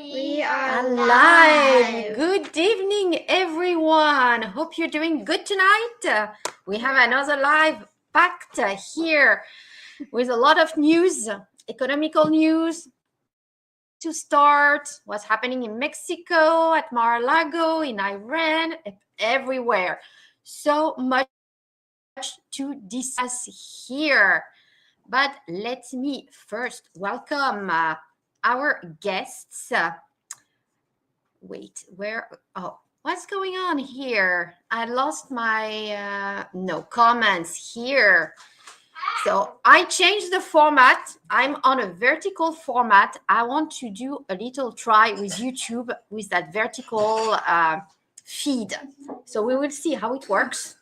We are Alive. Good evening, everyone. Hope you're doing good tonight. We have another live packed here with a lot of news, economical news. Where to start? What's happening in Mexico, at Mar-a-Lago, in Iran, everywhere. So much to discuss here. But let me first welcome our guests. Wait, where? Oh, what's going on here? I lost my comments here. So I changed the format. I'm on a vertical format. I want to do a little try with YouTube with that vertical feed. So we will see how it works.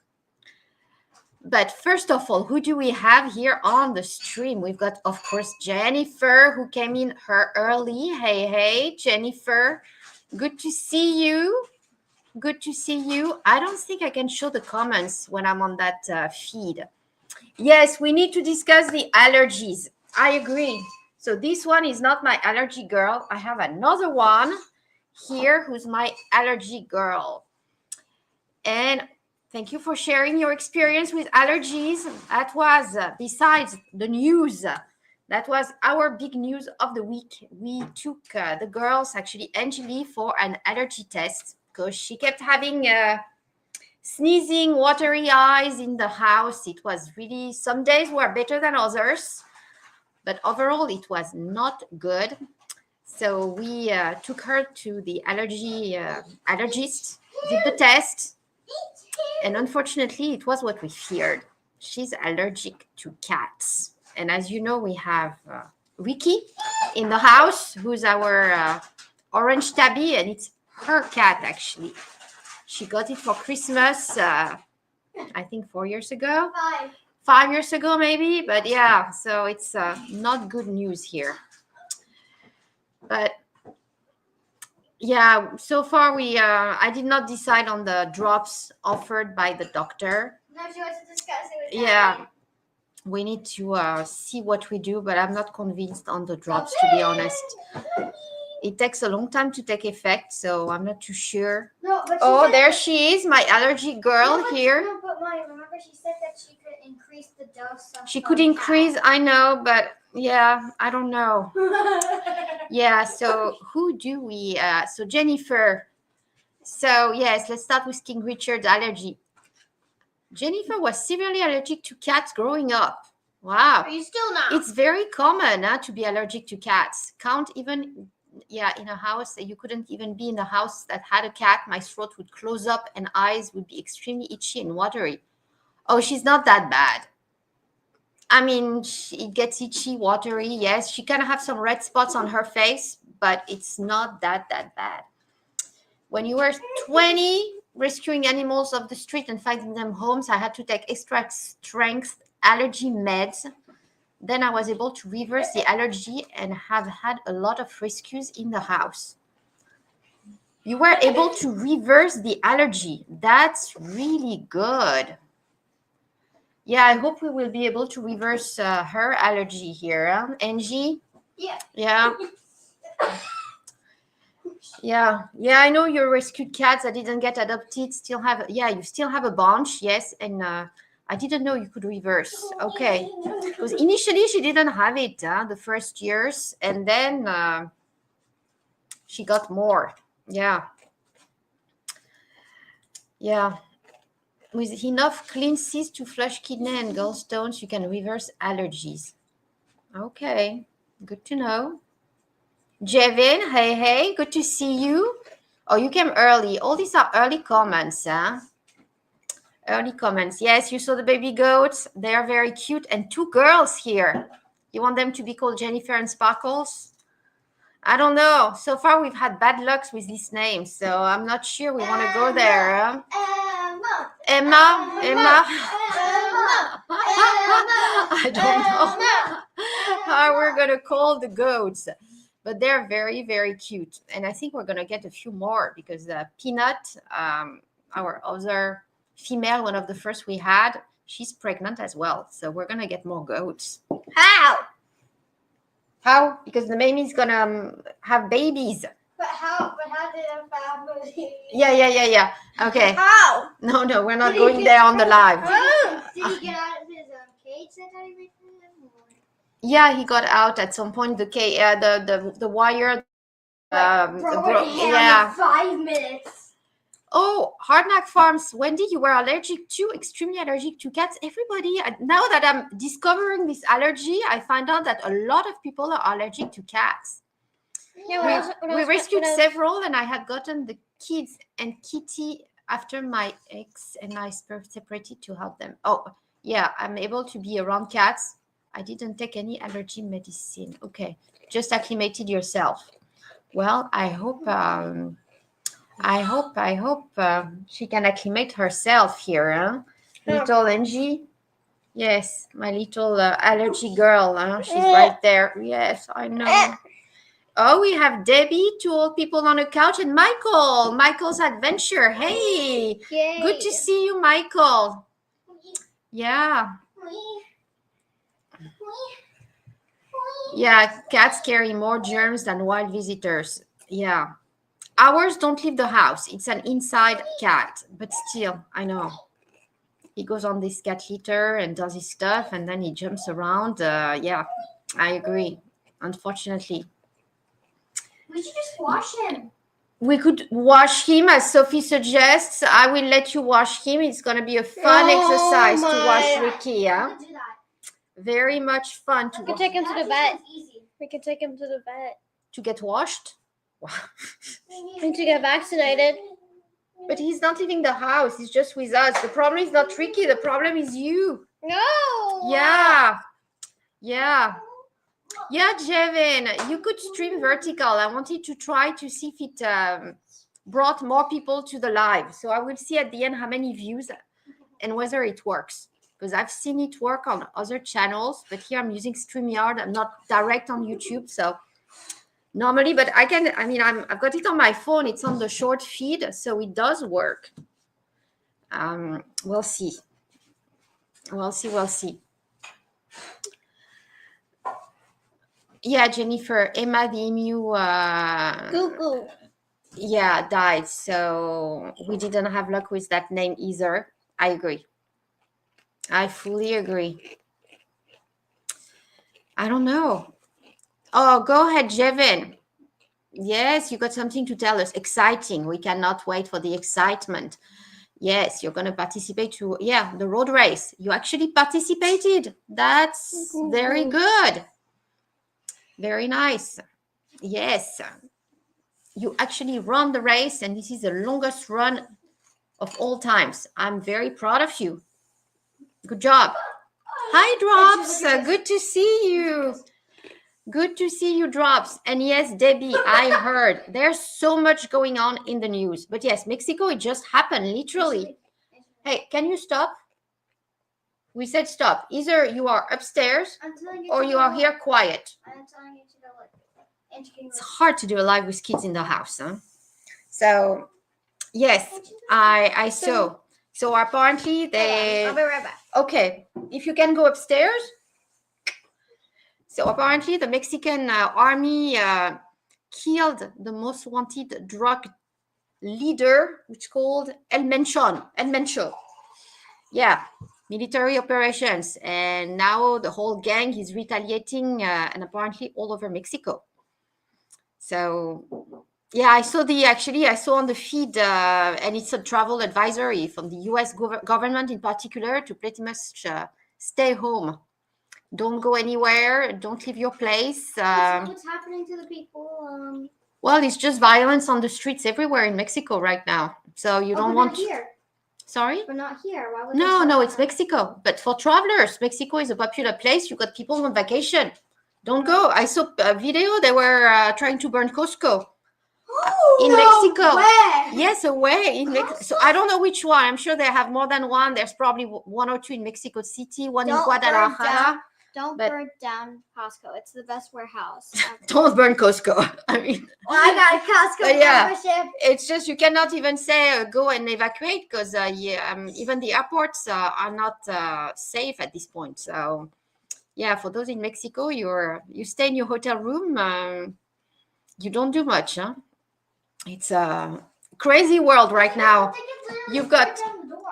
But first of all, who do we have here on the stream? We've got, of course, Jennifer, who came in her early. Hey, Jennifer. Good to see you. Good to see you. I don't think I can show the comments when I'm on that feed. Yes, we need to discuss the allergies. I agree. So this one is not my allergy girl. I have another one here who's my allergy girl. And thank you for sharing your experience with allergies. That was, besides the news, that was our big news of the week. We took the girls, actually Angeli, for an allergy test because she kept having sneezing, watery eyes in the house. It was really, some days were better than others, but overall it was not good. So we took her to the allergist, did the test, and unfortunately it was what we feared. She's allergic to cats. And as you know, we have Ricky in the house, who's our orange tabby, and it's her cat, actually. She got it for Christmas, I think 4 years ago. 5 years ago, maybe. But yeah, so it's not good news here. But yeah, so far I did not decide on the drops offered by the doctor. No, she wants to discuss it with Yeah, we need to see what we do, but I'm not convinced on the drops, to be honest. It takes a long time to take effect, so I'm not too sure. No, but there she is, my allergy girl here. No, but remember she said that she could increase the dose. She could increase, I know, but yeah, I don't know. Yeah, so who do we? So Jennifer. So yes, let's start with King Richard's allergy. Jennifer was severely allergic to cats growing up. Wow. Are you still not? It's very common to be allergic to cats. In a house, you couldn't even be in a house that had a cat. My throat would close up and eyes would be extremely itchy and watery. Oh, she's not that bad. I mean, it gets itchy, watery. Yes, she kind of have some red spots on her face, but it's not that bad. When you were 20, rescuing animals off the street and finding them homes, I had to take extra strength allergy meds. Then I was able to reverse the allergy and have had a lot of rescues in the house. You were able to reverse the allergy. That's really good. Yeah, I hope we will be able to reverse her allergy here, huh? Angie? Yeah. Yeah. Yeah, I know your rescued cats that didn't get adopted you still have a bunch, yes, and I didn't know you could reverse. Okay, because initially she didn't have it the first years, and then she got more. Yeah. With enough clean cysts to flush kidney and gallstones, you can reverse allergies. Okay, good to know. Jevin, hey, good to see you. Oh, you came early. All these are early comments, huh? Early comments. Yes, you saw the baby goats. They are very cute. And 2 girls here. You want them to be called Jennifer and Sparkles? I don't know. So far, we've had bad lucks with these names, so I'm not sure we want to go there. Huh? Emma. I don't know how we're going to call the goats. But they're very, very cute. And I think we're going to get a few more because Peanut, our other female, one of the first we had, she's pregnant as well. So we're going to get more goats. How? Because the Mamie's going to have babies. cat in a family. Yeah. Okay. How? No, we're not Did he going get there on the live. Did he get out of his cage that I made for him? Or? Yeah, he got out at some point. The wire. Yeah. 5 minutes. Oh, Hardknack Farms. Wendy, you were allergic to, extremely allergic to cats. Everybody, now that I'm discovering this allergy, I find out that a lot of people are allergic to cats. Yeah, We rescued several, and I had gotten the kids and Kitty after my ex and I separated to help them. Oh, yeah, I'm able to be around cats. I didn't take any allergy medicine. Okay, just acclimated yourself. Well, I hope she can acclimate herself here, huh? Little Angie. Yes, my little allergy girl. Huh? She's right there. Yes, I know. Oh, we have Debbie, 2 old people on a couch, and Michael. Michael's adventure. Hey, Yay. good to see you, Michael. Yeah. Yeah, cats carry more germs than wild visitors. Yeah. Ours don't leave the house. It's an inside cat, but still, I know. He goes on this cat litter and does his stuff, and then he jumps around. Yeah, I agree. Unfortunately. We should just wash him. We could wash him, as Sophie suggests. I will let you wash him. It's going to be a fun exercise to wash Ricky. Yeah, We'll do that. very much fun to We could take him to the That vet. sounds easy. We could take him to the vet. to get washed. Wow. And to get vaccinated. But he's not leaving the house. He's just with us. The problem is not Ricky. The problem is you. No. Yeah. Yeah, Jevin, you could stream vertical. I wanted to try to see if it brought more people to the live. So I will see at the end how many views and whether it works. Because I've seen it work on other channels, but here I'm using StreamYard. I'm not direct on YouTube. So normally, but I've got it on my phone. It's on the short feed. So it does work. We'll see. We'll see. Yeah, Jennifer, Emma the emu, Google. yeah, died. So we didn't have luck with that name either. I agree. I fully agree. I don't know. Oh, go ahead, Jevin. Yes, you got something to tell us. Exciting. We cannot wait for the excitement. Yes, you're going to participate to, the road race. You actually participated. That's very good. Very nice. Yes. You actually run the race, and this is the longest run of all times. I'm very proud of you. Good job. Hi, Drops. Good to see you. Good to see you, Drops. And yes, Debbie, I heard there's so much going on in the news. But yes, Mexico, it just happened, literally. Hey, can you stop? We said stop. Either you are upstairs or you are here quiet. I'm telling you to go look. It's hard to do a live with kids in the house, huh? So, yes, I saw. So apparently they... I'll be right back. Okay, if you can go upstairs. So apparently the Mexican army killed the most wanted drug leader, which is called El Mencho. Yeah, military operations. And now the whole gang is retaliating and apparently all over Mexico. So, yeah, I saw on the feed, and it's a travel advisory from the US government in particular to pretty much stay home. Don't go anywhere. Don't leave your place. What's happening to the people? Well, it's just violence on the streets everywhere in Mexico right now. So you don't want... Here. Sorry? We're not here. Why would No, it's Mexico. But for travelers, Mexico is a popular place. You got people on vacation. Don't go. I saw a video. They were trying to burn Costco in Mexico. Way. Yes, away in Mexico. So I don't know which one. I'm sure they have more than one. There's probably one or two in Mexico City, one in Guadalajara. Don't burn down Costco. It's the best warehouse. Don't burn Costco. I mean, I got a Costco membership. It's just you cannot even say go and evacuate because even the airports are not safe at this point. So, yeah, for those in Mexico, you stay in your hotel room. You don't do much, huh? It's a crazy world right now. You've got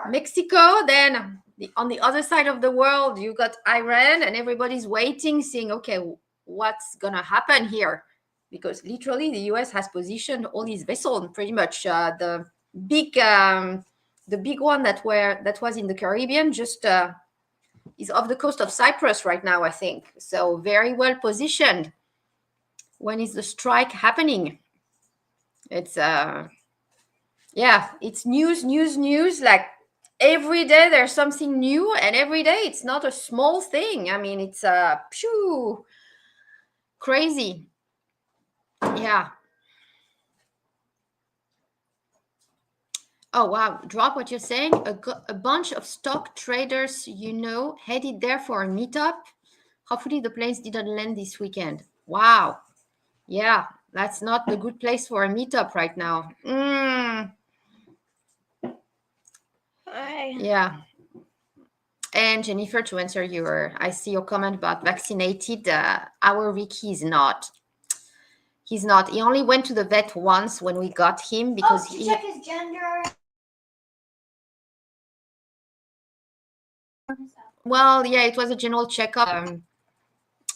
Mexico, then on the other side of the world, you got Iran, and everybody's waiting, saying, okay, what's going to happen here? Because literally the US has positioned all these vessels, pretty much the big one that was in the Caribbean just is off the coast of Cyprus right now, I think. So very well positioned. When is the strike happening? It's it's news. Like every day there's something new, and every day it's not a small thing. I mean, it's crazy. Yeah. Oh wow, drop what you're saying. A bunch of stock traders, headed there for a meetup. Hopefully the planes didn't land this weekend. Wow. Yeah, that's not the good place for a meetup right now. Hi. Yeah. And Jennifer, to answer I see your comment about vaccinated. Our Ricky is not. He's not. He only went to the vet once when we got him because to check his gender. Well, yeah, it was a general checkup.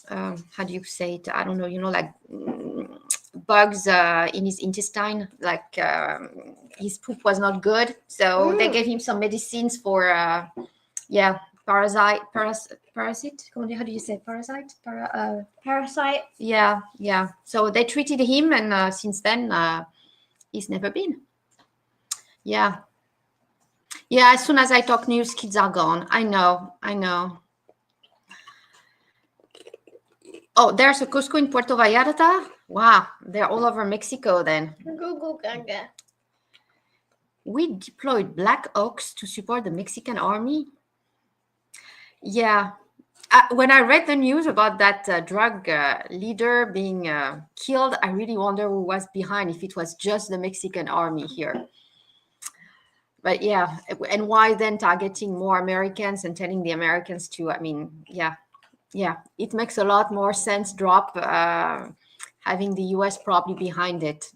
How do you say it? I don't know. Like bugs in his intestine. Like his poop was not good, so they gave him some medicines for parasite. How do you say parasite? Parasite. Yeah. So they treated him, and since then he's never been. Yeah. As soon as I talk news, kids are gone. I know. Oh, there's a Costco in Puerto Vallarta. Wow, they're all over Mexico then. Google Gaga. We deployed Black Ops to support the Mexican army. Yeah. When I read the news about that drug leader being killed, I really wonder who was behind, if it was just the Mexican army here. But yeah, and why then targeting more Americans and telling the Americans to, yeah, it makes a lot more sense, drop having the US probably behind it.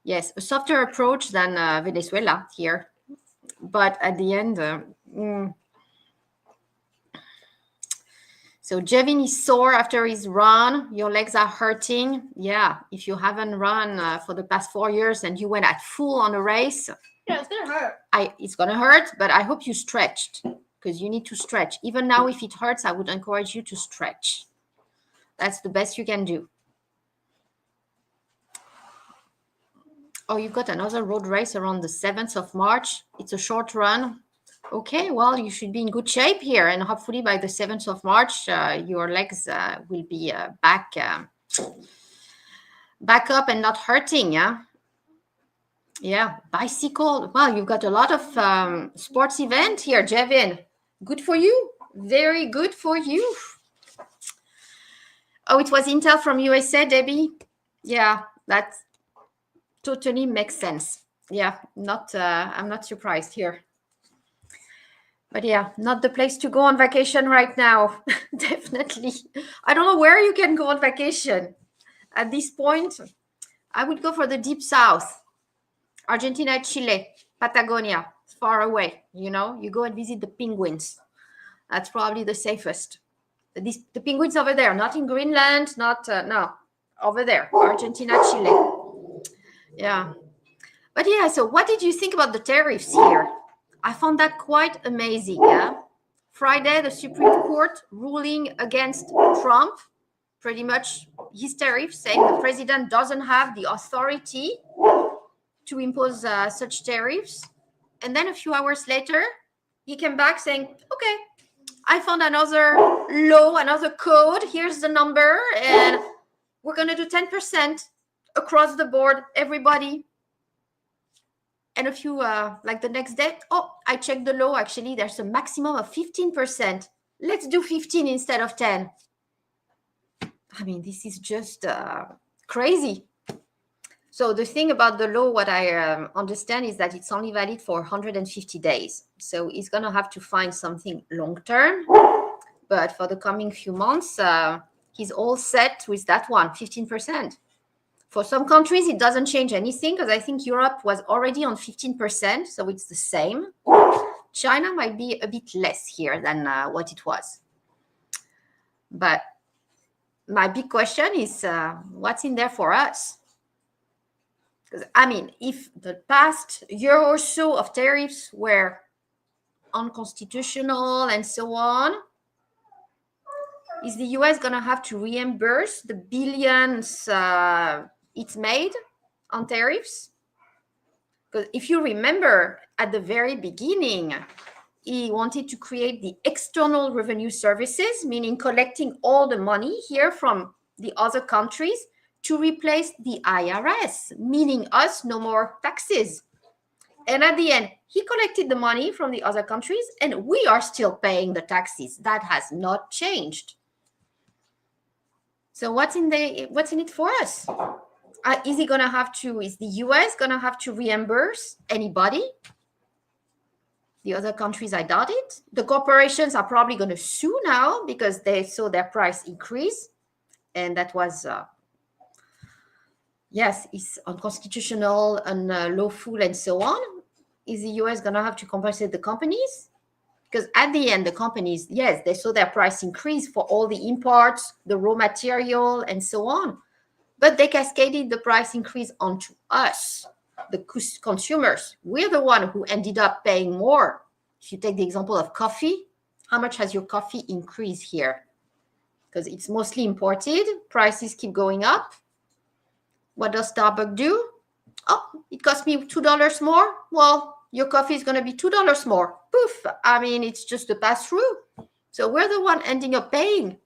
Yes, a softer approach than Venezuela here. But at the end, So Jevin is sore after his run. Your legs are hurting. Yeah, if you haven't run for the past 4 years and you went at full on a race. Yeah, it's gonna hurt. It's gonna hurt, but I hope you stretched, because you need to stretch. Even now, if it hurts, I would encourage you to stretch. That's the best you can do. Oh, you've got another road race around the 7th of March. It's a short run. Okay, well, you should be in good shape here. And hopefully by the 7th of March, your legs will be back up and not hurting, yeah? Yeah, bicycle. Wow, you've got a lot of sports event here, Jevin. Good for you. Very good for you. Oh, it was Intel from USA, Debbie. Yeah, that totally makes sense. Yeah, I'm not surprised here. But yeah, not the place to go on vacation right now. Definitely. I don't know where you can go on vacation. At this point, I would go for the deep south. Argentina, Chile, Patagonia, far away. You go and visit the penguins. That's probably the safest. The penguins over there, not in Greenland, no, over there, Argentina, Chile. Yeah. But yeah, so what did you think about the tariffs here? I found that quite amazing. Yeah. Friday, the Supreme Court ruling against Trump, pretty much his tariff, saying the president doesn't have the authority to impose such tariffs. And then a few hours later, he came back saying, okay, I found another law, another code. Here's the number, and we're going to do 10% across the board, everybody. And a few, like the next day, oh, I checked the law. Actually, there's a maximum of 15%. Let's do 15 instead of 10. I mean, this is just crazy. So the thing about the law, what I understand is that it's only valid for 150 days. So he's going to have to find something long-term. But for the coming few months, he's all set with that one, 15%. For some countries, it doesn't change anything because I think Europe was already on 15%, so it's the same. China might be a bit less here than what it was. But my big question is, what's in there for us? Because, I mean, if the past year or so of tariffs were unconstitutional and so on, is the US going to have to reimburse the billions it's made on tariffs? Because if you remember, at the very beginning, he wanted to create the external revenue services, meaning collecting all the money here from the other countries to replace the IRS, meaning us no more taxes. And at the end, he collected the money from the other countries and we are still paying the taxes. That has not changed. So what's in it for us? Is the US going to have to reimburse anybody? The other countries, I doubt it. The corporations are probably going to sue now because they saw their price increase. And that was, yes, it's unconstitutional and unlawful and so on. Is the US going to have to compensate the companies? Because at the end, the companies, yes, they saw their price increase for all the imports, the raw material, and so on. But they cascaded the price increase onto us, the consumers. We're the one who ended up paying more. If you take the example of coffee, how much has your coffee increased here? Because it's mostly imported. Prices keep going up. What does Starbucks do? Oh, it cost me $2 more. Well, your coffee is going to be $2 more. Poof. I mean, it's just a pass-through. So we're the one ending up paying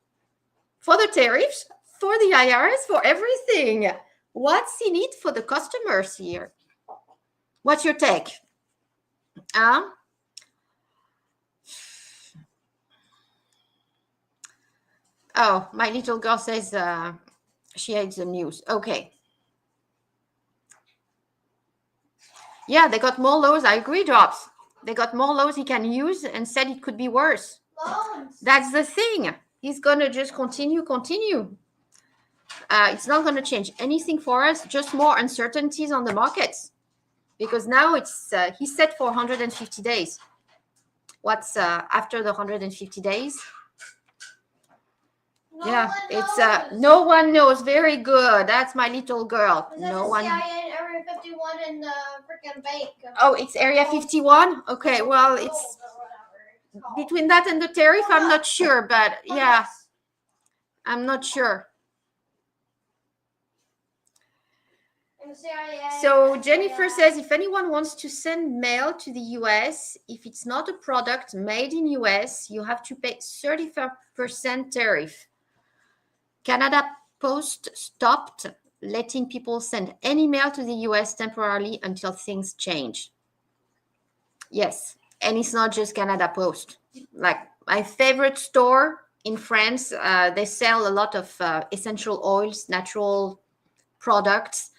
for the tariffs, for the IRS, for everything. What's in it for the customers here? What's your take? Oh, my little girl says she hates the news. Okay. Yeah, they got more laws. I agree, Drops. They got more laws he can use and said it could be worse. Loans. That's the thing. He's going to just continue. It's not going to change anything for us, just more uncertainties on the markets. Because now he's set for 150 days. What's after the 150 days? No one knows. Very good. That's my little girl. No one. CIA Area 51 in the freaking bank. Oh, it's Area 51? Okay, well, it's between that and the tariff, I'm not sure, but yeah, I'm not sure. So Jennifer says, if anyone wants to send mail to the US, if it's not a product made in US, you have to pay 35% tariff. Canada Post stopped letting people send any mail to the US temporarily until things change. Yes, and it's not just Canada Post. Like my favorite store in France, they sell a lot of essential oils, natural products.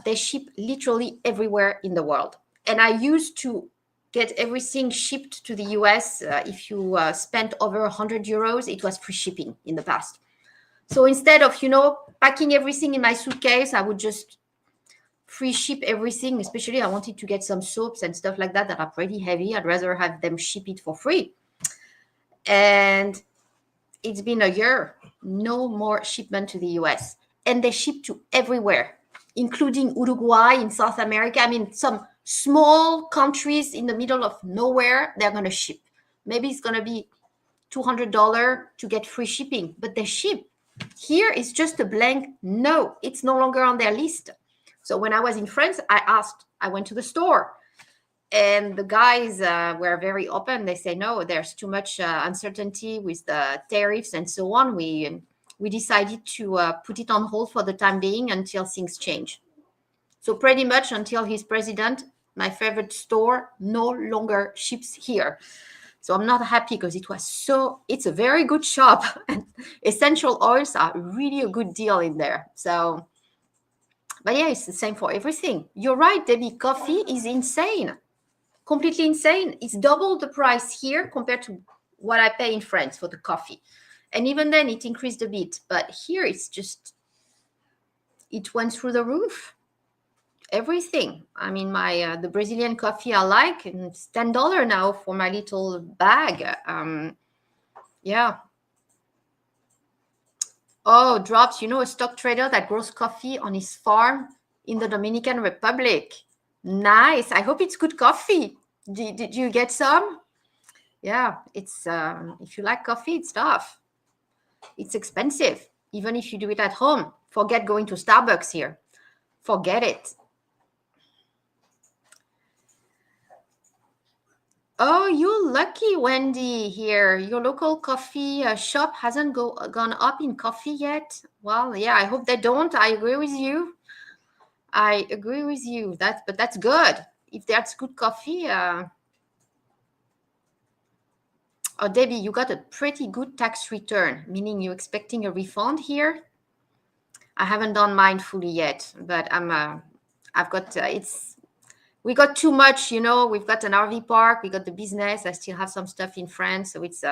They ship literally everywhere in the world. And I used to get everything shipped to the US. If you spent over 100 euros, it was free shipping in the past. So instead of, packing everything in my suitcase, I would just free ship everything. Especially I wanted to get some soaps and stuff like that are pretty heavy. I'd rather have them ship it for free. And it's been a year, no more shipment to the US. And they ship to everywhere, including Uruguay in South America. I mean, some small countries in the middle of nowhere, they're going to ship. Maybe it's going to be $200 to get free shipping, but they ship. Here it's just a blank no. It's no longer on their list. So when I was in France, I went to the store and the guys were very open. They say, no, there's too much uncertainty with the tariffs and so on. We decided to put it on hold for the time being until things change. So pretty much until he's president, my favorite store no longer ships here. So I'm not happy because it's a very good shop and essential oils are really a good deal in there. So, but yeah, it's the same for everything. You're right, Debbie, coffee is insane, completely insane. It's double the price here compared to what I pay in France for the coffee. And even then it increased a bit, but here it's it went through the roof. Everything. I mean, my the Brazilian coffee I like, and it's $10 now for my little bag. Yeah. Oh, Drops, you know a stock trader that grows coffee on his farm in the Dominican Republic. Nice. I hope it's good coffee. Did you get some? Yeah, it's if you like coffee, it's tough. It's expensive, even if you do it at home. Forget going to Starbucks here. Forget it. Oh, you're lucky, Wendy, here. Your local coffee shop hasn't gone up in coffee yet. Well, yeah, I hope they don't. I agree with you. I agree with you. But that's good. If that's good coffee. Oh, Debbie, you got a pretty good tax return, meaning you're expecting a refund here. I haven't done mine fully yet, but I've got we got too much, you know. We've got an RV park, we got the business. I still have some stuff in France, so it's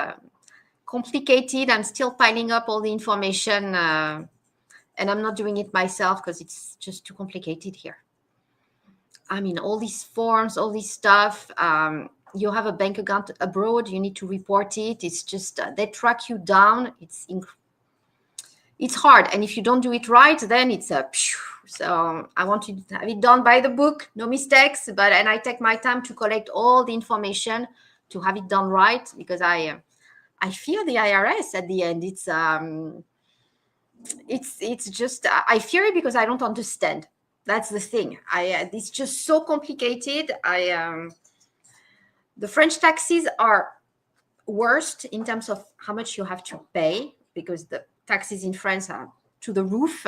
complicated. I'm still piling up all the information, and I'm not doing it myself because it's just too complicated here. I mean, all these forms, all this stuff. You have a bank account abroad, you need to report it. It's just they track you down. It's hard, and if you don't do it right, then it's a so I want to have it done by the book, no mistakes. And I take my time to collect all the information to have it done right, because I fear the IRS at the end. It's just I fear it because I don't understand. That's the thing. It's just so complicated. The French taxes are worst in terms of how much you have to pay, because the taxes in France are to the roof.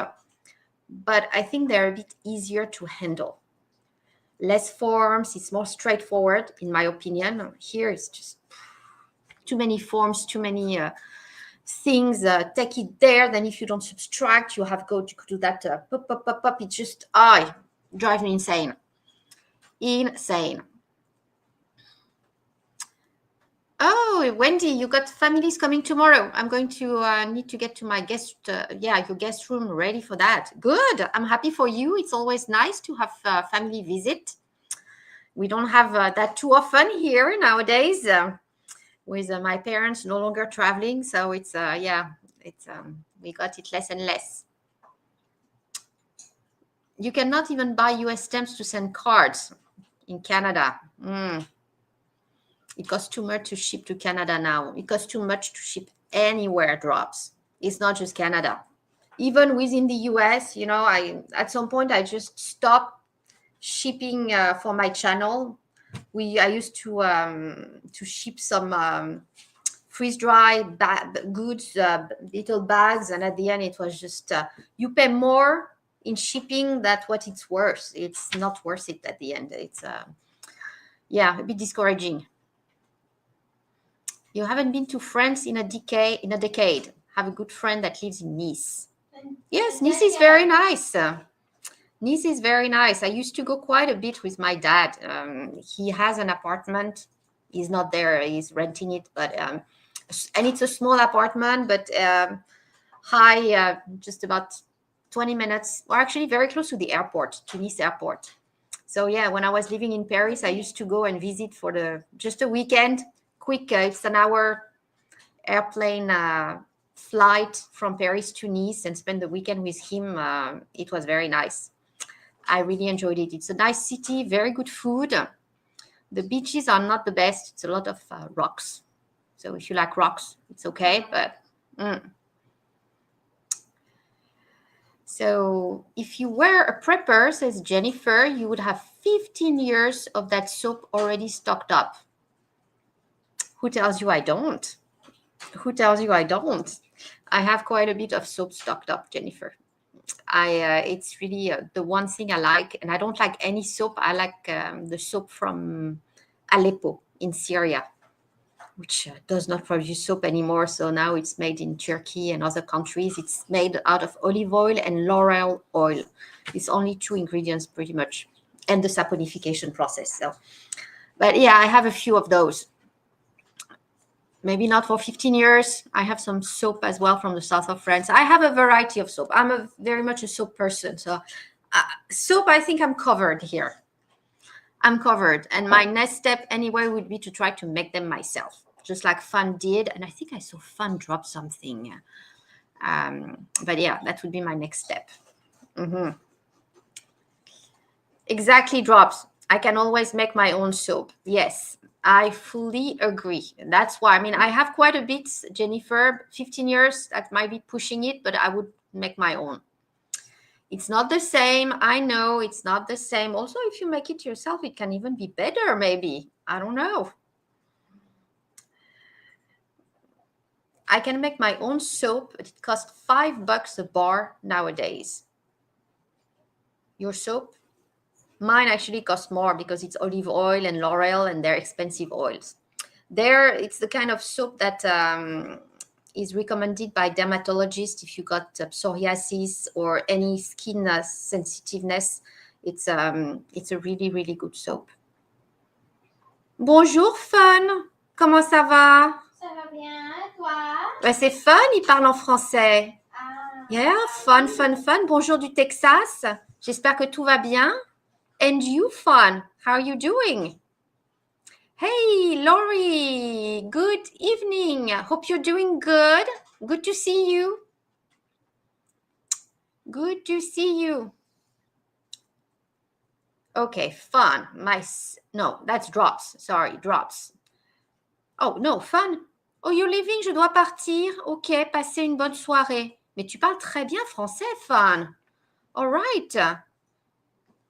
But I think they're a bit easier to handle. Less forms, it's more straightforward, in my opinion. Here it's just too many forms, too many things. Take it there, then if you don't subtract, you have to do that pop. It just drives me insane. Oh, Wendy, you got families coming tomorrow. I'm going to need to get to my your guest room ready for that. Good. I'm happy for you. It's always nice to have family visit. We don't have that too often here nowadays with my parents no longer traveling. So it's we got it less and less. You cannot even buy US stamps to send cards in Canada. It costs too much to ship to Canada now. It costs too much to ship anywhere, Drops. It's not just Canada. Even within the US, you know, at some point I just stopped shipping for my channel. I used to ship some freeze-dry goods, little bags, and at the end it was just you pay more in shipping than what it's worth. It's not worth it at the end. It's a bit discouraging. You haven't been to France in a decade. Have a good friend that lives in Nice. Yes, Nice is very nice. Nice is very nice. I used to go quite a bit with my dad. He has an apartment. He's not there. He's renting it, and it's a small apartment, but high, just about 20 minutes, or actually very close to the airport, to Nice airport. So yeah, when I was living in Paris, I used to go and visit for just a weekend. Quick, it's an hour airplane flight from Paris to Nice, and spend the weekend with him. It was very nice. I really enjoyed it. It's a nice city, very good food. The beaches are not the best. It's a lot of rocks. So if you like rocks, it's okay. But So if you were a prepper, says Jennifer, you would have 15 years of that soap already stocked up. Who tells you I don't? Who tells you I don't? I have quite a bit of soap stocked up, Jennifer. It's really the one thing I like, and I don't like any soap. I like the soap from Aleppo in Syria, which does not produce soap anymore. So now it's made in Turkey and other countries. It's made out of olive oil and laurel oil. It's only 2 ingredients pretty much, and the saponification process. So, but yeah, I have a few of those. maybe not for 15 years. I have some soap as well from the south of France. I have a variety of soap. I'm very much a soap person. So soap, I think I'm covered here. I'm covered. And my next step anyway would be to try to make them myself, just like Fun did. And I think I saw Fun drop something. But yeah, that would be my next step. Exactly, drops. I can always make my own soap. Yes, I fully agree. That's why, I mean, I have quite a bit, Jennifer, 15 years, that might be pushing it, but I would make my own. It's not the same. I know it's not the same. Also, if you make it yourself, it can even be better, maybe. I don't know. I can make my own soap, but it costs $5 a bar nowadays. Your soap? Mine actually costs more because it's olive oil and L'Oreal, and they're expensive oils. It's the kind of soap that is recommended by dermatologists if you got psoriasis or any skin sensitiveness. It's a really, really good soap. Bonjour, Fun. Comment ça va? Ça va bien, toi? Ben, c'est Fun, il parle en français. Yeah, fun. Bonjour du Texas. J'espère que tout va bien. And you, Fun, how are you doing? Hey, Lori, good evening. Hope you're doing good. Good to see you. Good to see you. Okay, Fun. No, that's Drops. Sorry, Drops. Oh, no, Fun. Oh, you're leaving, je dois partir. Ok, passez une bonne soirée. Mais tu parles très bien français, Fun. All right.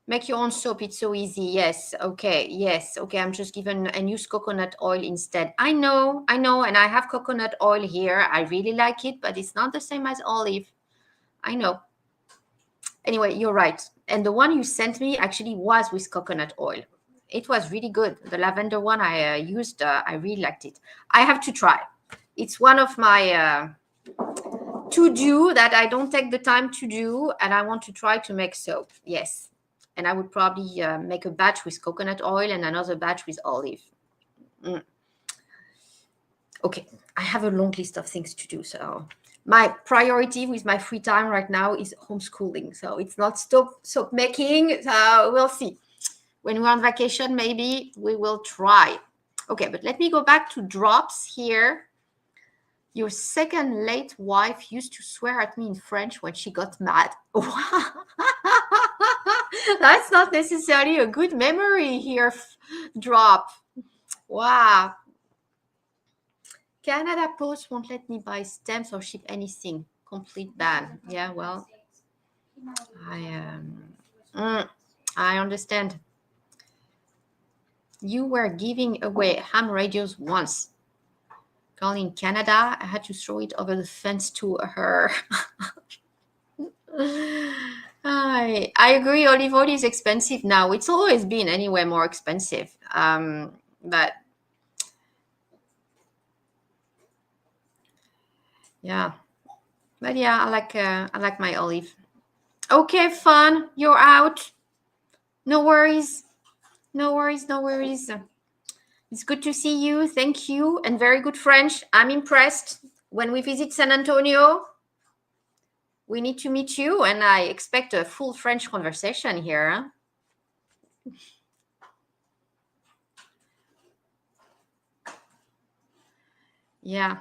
Make your own soap. It's so easy. Yes. Okay. Yes. Okay. I'm just given and use coconut oil instead. I know. And I have coconut oil here. I really like it, but it's not the same as olive. I know. Anyway, you're right. And the one you sent me actually was with coconut oil. It was really good. The lavender one I used, I really liked it. I have to try. It's one of my to-do that I don't take the time to do, and I want to try to make soap. Yes. And I would probably make a batch with coconut oil and another batch with olive. Okay, I have a long list of things to do. So my priority with my free time right now is homeschooling. So it's not soap making. So we'll see. When we're on vacation, maybe we will try. Okay, but let me go back to Drops here. Your second late wife used to swear at me in French when she got mad. That's not necessarily a good memory here, Drop. Wow. Canada Post won't let me buy stamps or ship anything. Complete ban. Yeah, well, I understand. You were giving away ham radios once. Girl in Canada, I had to throw it over the fence to her. I agree. Olive oil is expensive now. It's always been anyway more expensive. But yeah, I like my olive. Okay, Fun. You're out. No worries. It's good to see you. Thank you. And very good French. I'm impressed. When we visit San Antonio, we need to meet you, and I expect a full French conversation here. Huh? Yeah.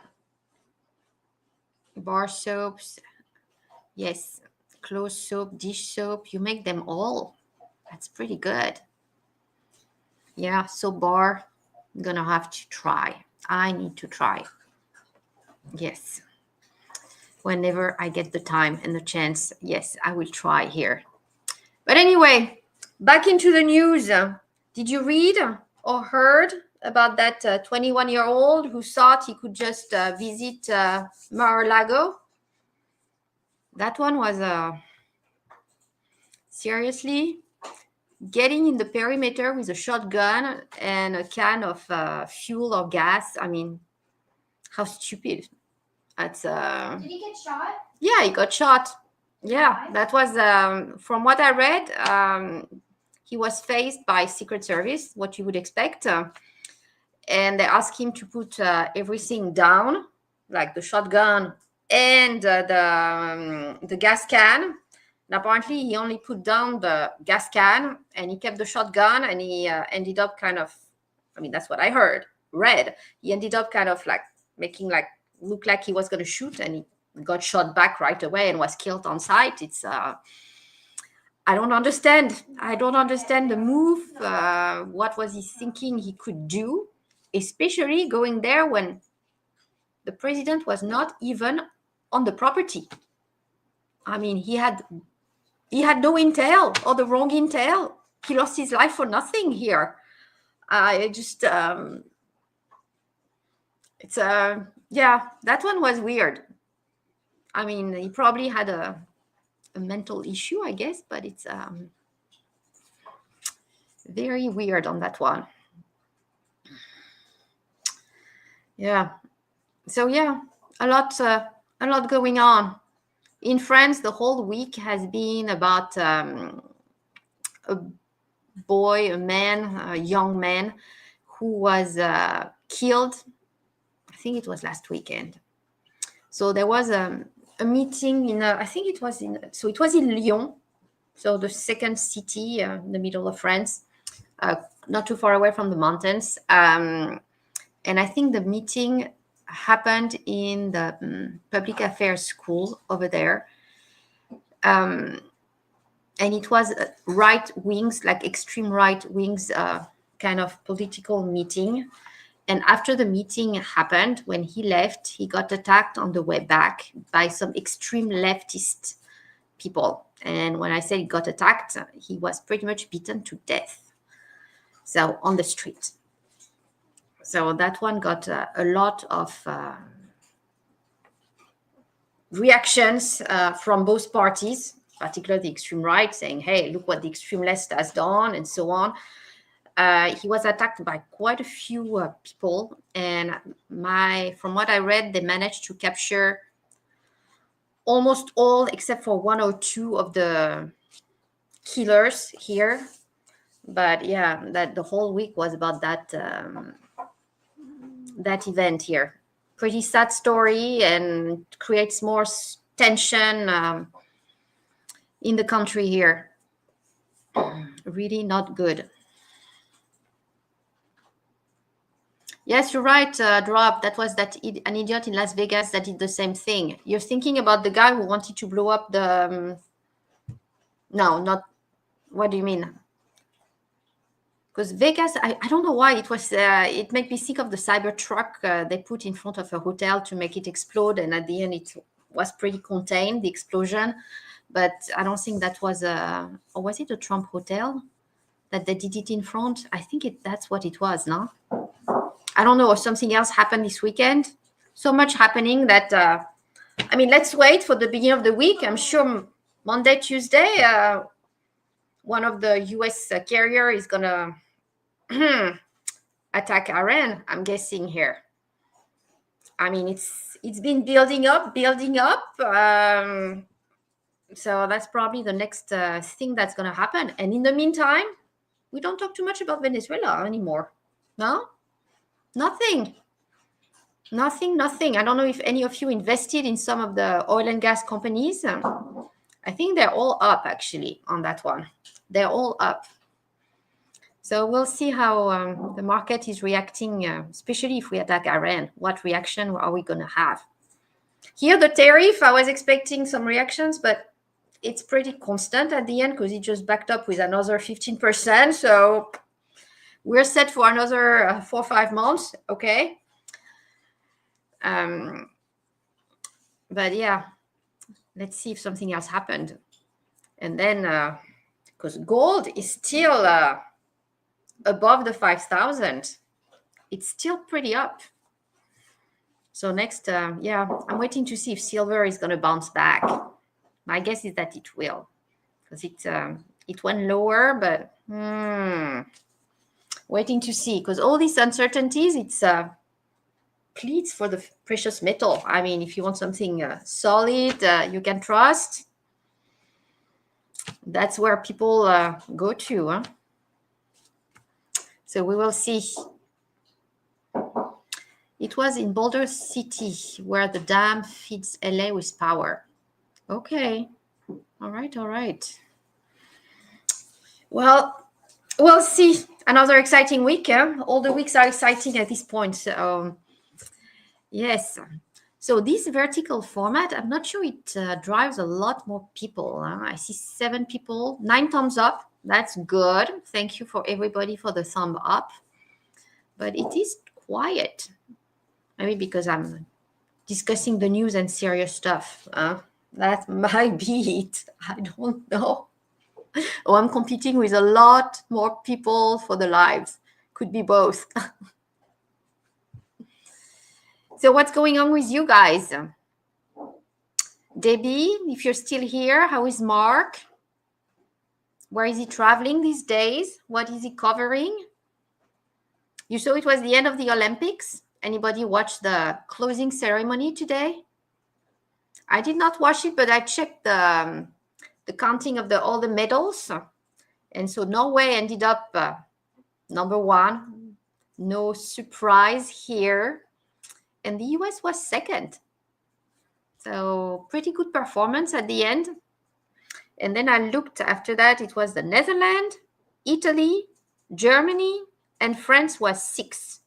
Bar soaps. Yes. Clothes soap, dish soap. You make them all. That's pretty good. Yeah. So bar, I'm going to have to try. I need to try. Yes. Whenever I get the time and the chance, yes, I will try here. But anyway, back into the news. Did you read or heard about that 21-year-old who thought he could just visit Mar-a-Lago? That one was seriously getting in the perimeter with a shotgun and a can of fuel or gas. I mean, how stupid. That's Did he get shot? Yeah, he got shot. Yeah, that was from what I read. He was faced by Secret Service, what you would expect, and they asked him to put everything down, like the shotgun and the gas can. And apparently, he only put down the gas can, and he kept the shotgun, and he ended up kind of, I mean, that's what I read. He ended up kind of like making like look like he was going to shoot, and he got shot back right away and was killed on sight. It's I don't understand. I don't understand the move. What was he thinking he could do, especially going there when the president was not even on the property? I mean, he had no intel, or the wrong intel. He lost his life for nothing here. I just it's yeah, that one was weird. I mean, he probably had a mental issue, I guess, but it's very weird on that one. Yeah. So yeah, a lot going on in France. The whole week has been about a young man who was killed. I think it was last weekend. So there was a meeting in it was in Lyon, so the second city in the middle of France, not too far away from the mountains. And I think the meeting happened in the public affairs school over there. And it was right wings, like extreme right wings, kind of political meeting. And after the meeting happened, when he left, he got attacked on the way back by some extreme leftist people. And when I say he got attacked, he was pretty much beaten to death. So on the street. So that one got a lot of reactions from both parties, particularly the extreme right, saying, hey, look what the extreme left has done, and so on. He was attacked by quite a few people, and from what I read, they managed to capture almost all, except for one or two of the killers here. But yeah, that the whole week was about that event here. Pretty sad story, and creates more tension in the country here. Really not good. Yes, you're right, Drop. That was an idiot in Las Vegas that did the same thing. You're thinking about the guy who wanted to blow up the... No, not... What do you mean? Because Vegas, I don't know why it was... it made me sick of the Cybertruck they put in front of a hotel to make it explode. And at the end, it was pretty contained, the explosion. But I don't think that was or was it a Trump hotel that they did it in front? I think that's what it was, no? I don't know, or something else happened this weekend. So much happening that, I mean, let's wait for the beginning of the week. I'm sure Monday, Tuesday, one of the U.S. carrier is going to attack Iran, I'm guessing here. I mean, it's been building up. So that's probably the next thing that's going to happen. And in the meantime, we don't talk too much about Venezuela anymore. No? Nothing. I don't know if any of you invested in some of the oil and gas companies. I think they're all up, actually, on that one. They're all up. So we'll see how the market is reacting, especially if we attack Iran. What reaction are we going to have? Here, the tariff, I was expecting some reactions, but it's pretty constant at the end because it just backed up with another 15%. So we're set for another 4 or 5 months, okay? But yeah, let's see if something else happened. And then, because gold is still above the 5,000, it's still pretty up. So next, yeah, I'm waiting to see if silver is going to bounce back. My guess is that it will, because it went lower, but waiting to see, because all these uncertainties, it's pleats for the precious metal. I mean, if you want something solid, you can trust, that's where people go to. Huh? So we will see. It was in Boulder City where the dam feeds LA with power. Okay. All right. Well, we'll see. Another exciting week. All the weeks are exciting at this point. So, yes. So this vertical format, I'm not sure it drives a lot more people. I see 7 people, 9 thumbs up. That's good. Thank you for everybody for the thumb up. But it is quiet. Maybe because I'm discussing the news and serious stuff. That might be it. I don't know. Oh, I'm competing with a lot more people for the lives. Could be both. So what's going on with you guys? Debbie, if you're still here, how is Mark? Where is he traveling these days? What is he covering? You saw it was the end of the Olympics. Anybody watch the closing ceremony today? I did not watch it, but I checked the counting of all the medals. And so Norway ended up number 1. No surprise here. And the US was second. So pretty good performance at the end. And then I looked after that. It was the Netherlands, Italy, Germany, and France was 6th.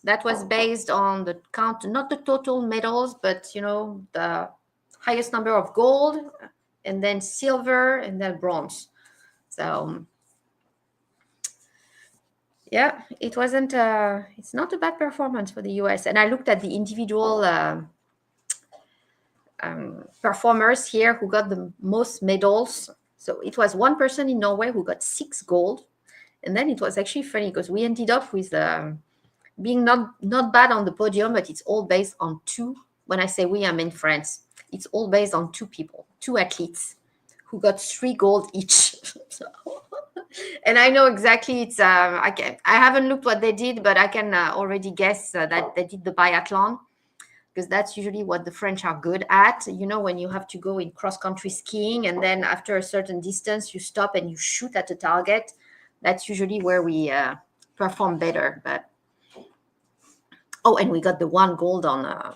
That was based on the count, not the total medals, but, you know, the highest number of gold, and then silver, and then bronze. So, yeah, it wasn't, it's not a bad performance for the US. And I looked at the individual performers here who got the most medals. So it was one person in Norway who got 6 gold. And then it was actually funny because we ended up with being not bad on the podium, but it's all based on 2. When I say we, I'm in France. It's all based on 2 people, 2 athletes who got 3 gold each. So, and I know exactly it's, I haven't looked what they did, but I can already guess that they did the biathlon, because that's usually what the French are good at. You know, when you have to go in cross-country skiing and then after a certain distance, you stop and you shoot at a target. That's usually where we perform better. But oh, and we got the 1 gold on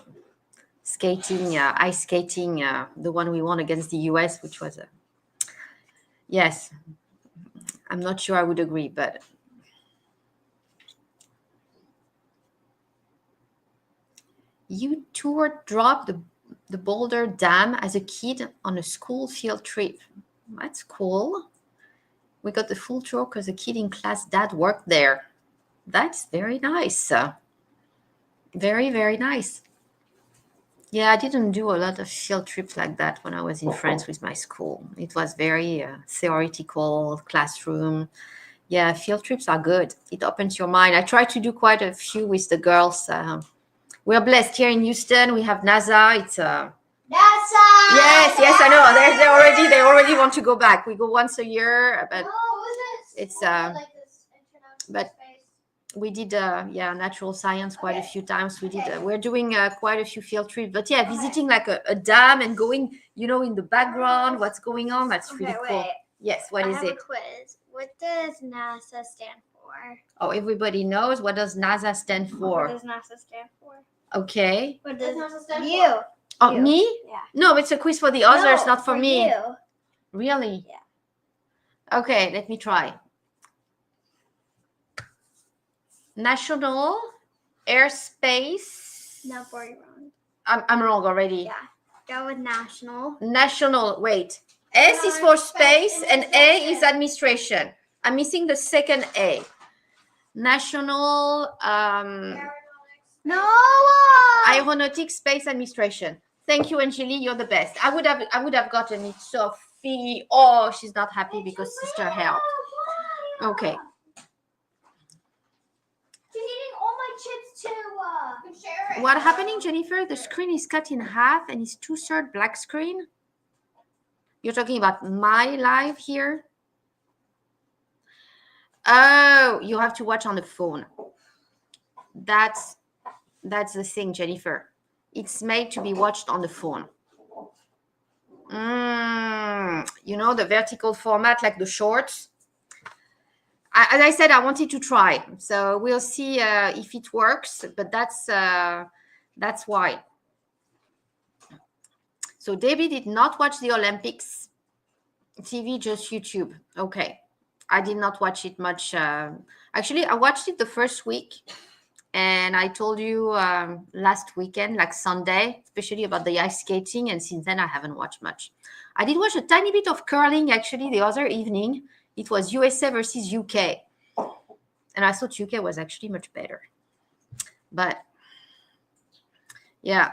skating, ice skating, the one we won against the US, which was yes. I'm not sure I would agree, but you dropped the Boulder Dam as a kid on a school field trip. That's cool. We got the full tour because a kid in class dad worked there. That's very nice. Very, very nice. Yeah, I didn't do a lot of field trips like that when I was in France with my school. It was very theoretical, classroom. Yeah, field trips are good. It opens your mind. I try to do quite a few with the girls. We're blessed here in Houston. We have NASA. It's NASA. yes, I know. They already want to go back. We go once a year, but it's like this international but space. we did natural science quite a few times. We're doing quite a few field trips, but yeah, visiting like a dam and going, you know, in the background what's going on. That's really cool. Wait. Yes, what I is have it? a quiz. What does NASA stand for? Oh, everybody knows. What does NASA stand What for? does NASA stand for? Okay. What does does NASA stand you? Oh, You. me? Yeah. No, it's a quiz for the others, No, not for me. You. Really? Yeah. Okay, let me try. National Airspace. No, boy, you're wrong. I'm wrong already. Yeah. Go with national. National, wait. S is for space and A is administration. I'm missing the second A. National No. Aeronautics Space Administration. Thank you, Angeli. You're the best. I would have gotten it. Sophie. Oh, she's not happy because sister helped. Okay. She's eating all my chips too. Share it. What happening, Jennifer? The screen is cut in half and it's 2/3 black screen. You're talking about my live here? Oh, you have to watch on the phone. That's the thing, Jennifer. It's made to be watched on the phone. You know, the vertical format, like the shorts. As I said, I wanted to try. So we'll see if it works, but that's why. So Debbie did not watch the Olympics. TV, just YouTube. Okay. I did not watch it much. Actually, I watched it the first week. And I told you last weekend, like Sunday, especially about the ice skating. And since then, I haven't watched much. I did watch a tiny bit of curling, actually, the other evening. It was USA versus UK. And I thought UK was actually much better. But, yeah.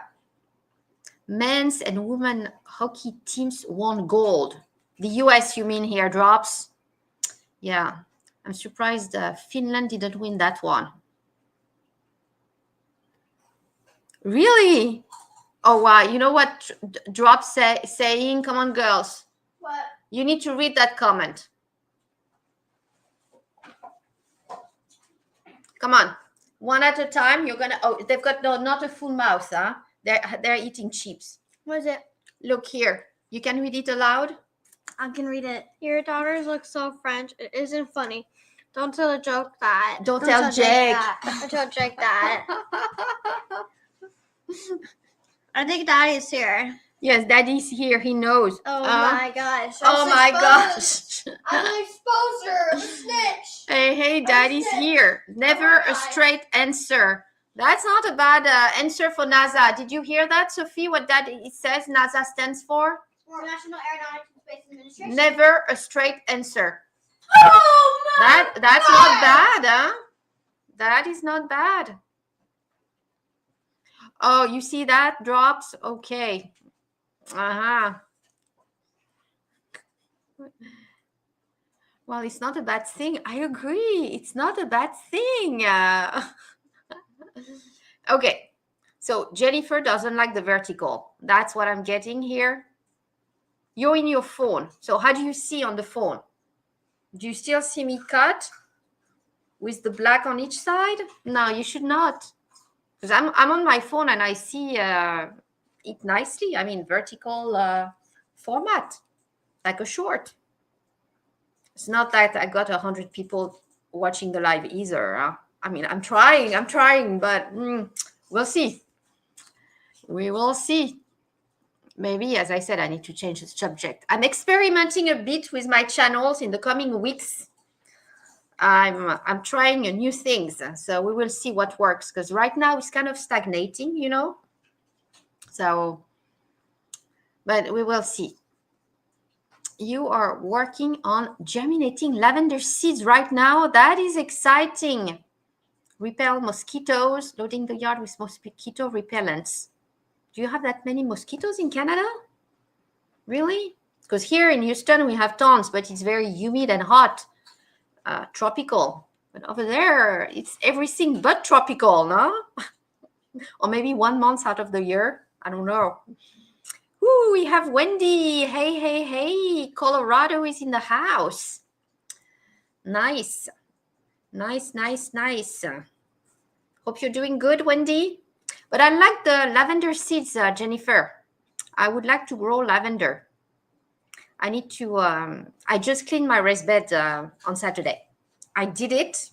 Men's and women hockey teams won gold. The US, you mean here, Drops? Yeah. I'm surprised Finland didn't win that one. Really? Oh, wow. You know what Drop saying? Come on, girls. What? You need to read that comment. Come on. One at a time. You're going to... Oh, they've got not a full mouth, huh? They're eating chips. What is it? Look here. You can read it aloud? I can read it. Your daughters look so French. It isn't funny. Don't tell a joke that. Don't tell Jake. Don't tell Jake that. I think Daddy's here. Yes, Daddy's here. He knows. Oh my gosh. Oh my gosh. I'm an exposer, I'm a snitch. Hey, Daddy's here. Never a straight answer. That's not a bad answer for NASA. Did you hear that, Sophie? What that it says NASA stands for? National Aeronautics and Space Administration. Never a straight answer. Oh my That's not bad, huh? That is not bad. Oh, you see that? Drops? Okay. Uh-huh. Well, it's not a bad thing. I agree. It's not a bad thing. Okay. So Jennifer doesn't like the vertical. That's what I'm getting here. You're in your phone. So how do you see on the phone? Do you still see me cut with the black on each side? No, you should not. Because I'm on my phone and I see it nicely. I mean, vertical format, like a short. It's not that I got 100 people watching the live either. I mean, I'm trying, but we'll see. We will see. Maybe, as I said, I need to change the subject. I'm experimenting a bit with my channels in the coming weeks. I'm trying new things, so we will see what works. Because right now it's kind of stagnating, you know. So, but we will see. You are working on germinating lavender seeds right now. That is exciting. Repel mosquitoes. Loading the yard with mosquito repellents. Do you have that many mosquitoes in Canada? Really? Because here in Houston, we have tons, but it's very humid and hot, tropical. But over there, it's everything but tropical, no? Or maybe 1 month out of the year. I don't know. Ooh, we have Wendy. Hey, hey, hey. Colorado is in the house. Nice. Nice, nice, nice. Hope you're doing good, Wendy. But I like the lavender seeds, Jennifer. I would like to grow lavender. I need to, I just cleaned my raised bed on Saturday. I did it.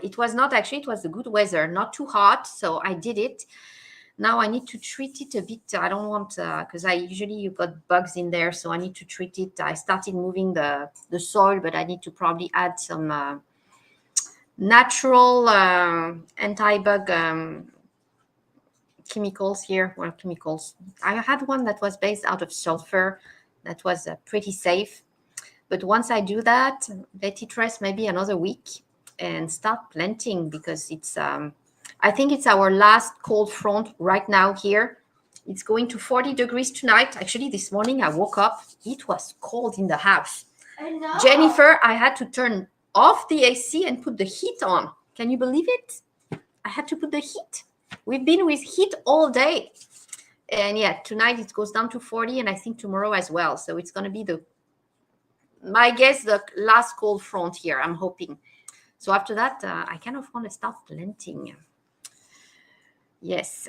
It was not actually, it was the good weather, not too hot. So I did it. Now I need to treat it a bit. I don't want, because you got bugs in there. So I need to treat it. I started moving the soil, but I need to probably add some natural anti-bug chemicals here. Well, chemicals. I had one that was based out of sulfur. That was pretty safe. But once I do that, let it rest maybe another week and start planting, because it's, I think it's our last cold front right now here. It's going to 40 degrees tonight. Actually, this morning I woke up. It was cold in the house. I know. Jennifer, I had to turn off the AC and put the heat on. Can you believe it? I had to put the heat. We've been with heat all day. And yeah, tonight it goes down to 40, and I think tomorrow as well. So it's going to be my guess, the last cold front here, I'm hoping. So after that, I kind of want to start planting. Yes.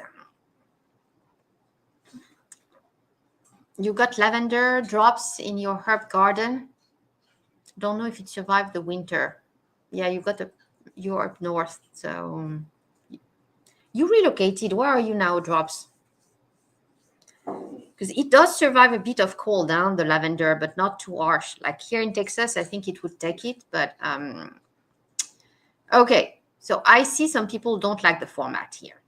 You got lavender drops in your herb garden. Don't know if it survived the winter. Yeah, you got you're up north. So you relocated. Where are you now, Drops? Because it does survive a bit of cold down the lavender, but not too harsh. Like here in Texas, I think it would take it. But okay. So I see some people don't like the format here.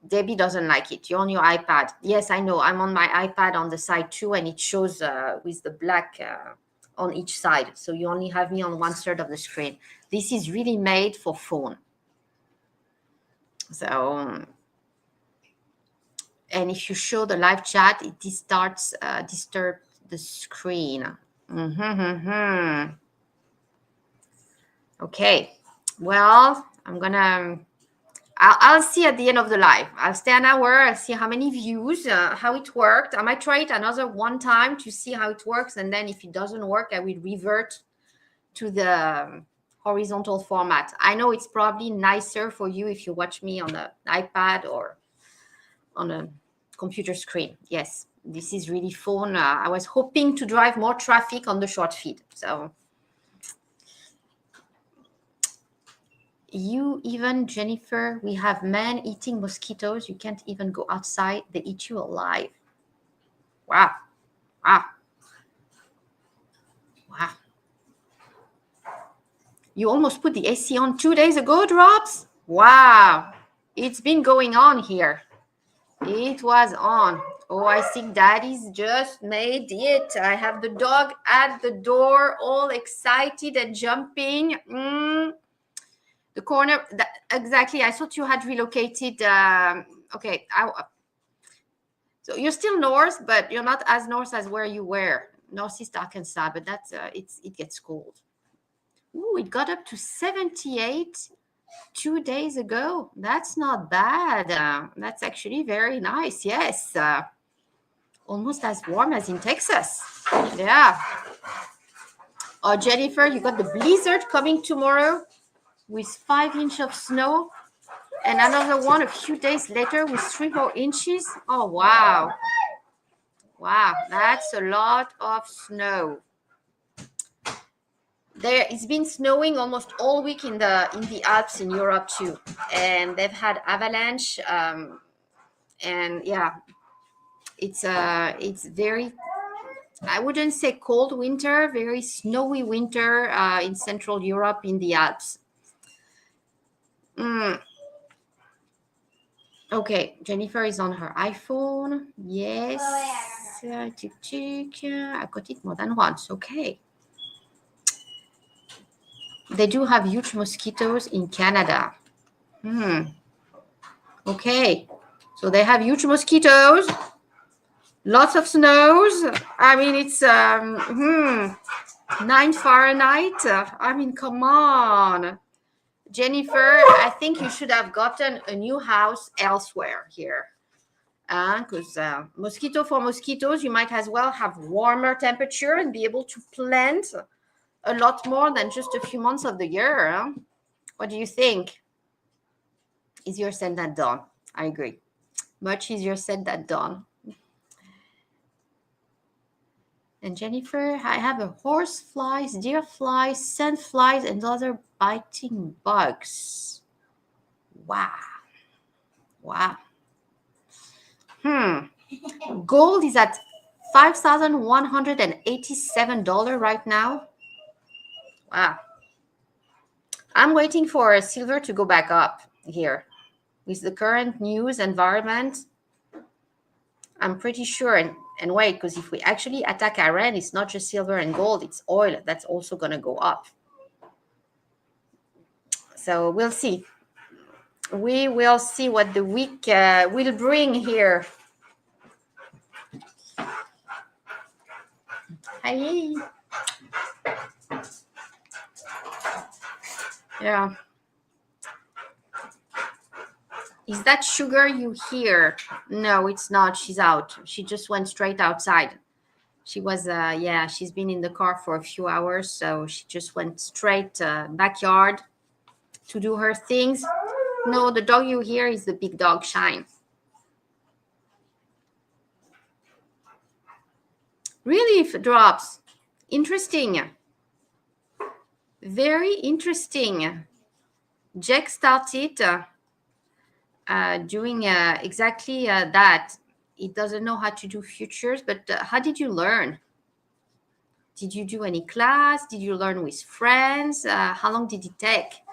Debbie doesn't like it. You're on your iPad. Yes, I know. I'm on my iPad on the side too, and it shows with the black on each side. So you only have me on 1/3 of the screen. This is really made for phone. So, and if you show the live chat, it starts disturb the screen. Okay. Well, I'll see at the end of the live. I'll stay an hour. I'll see how many views, how it worked. I might try it another one time to see how it works. And then if it doesn't work, I will revert to the horizontal format. I know it's probably nicer for you if you watch me on an iPad or on a computer screen. Yes, this is really fun. I was hoping to drive more traffic on the short feed. So you even, Jennifer, we have men eating mosquitoes. You can't even go outside. They eat you alive. Wow. Wow. Wow. You almost put the AC on 2 days ago, Drops? Wow. It's been going on here. It was on. Oh, I think Daddy's just made it. I have the dog at the door, all excited and jumping. The corner, exactly. I thought you had relocated. Okay. So you're still north, but you're not as north as where you were, northeast Arkansas. But that's it gets cold. Ooh, it got up to 78 2 days ago. That's not bad. That's actually very nice. Yes. Almost as warm as in Texas. Yeah. Oh, Jennifer, you got the blizzard coming tomorrow with 5 inches of snow, and another one a few days later with 3 more inches. Oh, wow. Wow, that's a lot of snow. It's been snowing almost all week in the Alps in Europe too, and they've had avalanche. And yeah, it's very, I wouldn't say cold winter, very snowy winter in Central Europe in the Alps. Okay, Jennifer is on her iPhone. Yes. I got it more than once. Okay. They do have huge mosquitoes in Canada. Okay. So they have huge mosquitoes, lots of snows. I mean, it's 9 Fahrenheit. I mean, come on. Jennifer, I think you should have gotten a new house elsewhere here. Because mosquito for mosquitoes, you might as well have warmer temperature and be able to plant a lot more than just a few months of the year. Huh? What do you think? Easier said than done. I agree. Much easier said than done. And Jennifer, I have a horse flies, deer flies, sand flies, and other biting bugs. Wow. Wow. Gold is at $5,187 right now. Wow. I'm waiting for silver to go back up here. With the current news environment, I'm pretty sure, and wait, because if we actually attack Iran, it's not just silver and gold, it's oil that's also going to go up. So we'll see. We will see what the week will bring here. Hi. Yeah. Is that Sugar you hear? No, it's not. She's out. She just went straight outside. She was, yeah, she's been in the car for a few hours. So she just went straight backyard to do her things. No, the dog you hear is the big dog, Shine. Really, if it drops. Interesting. Very interesting. Jack started doing exactly that. He doesn't know how to do futures, but how did you learn? Did you do any class? Did you learn with friends? How long did it take?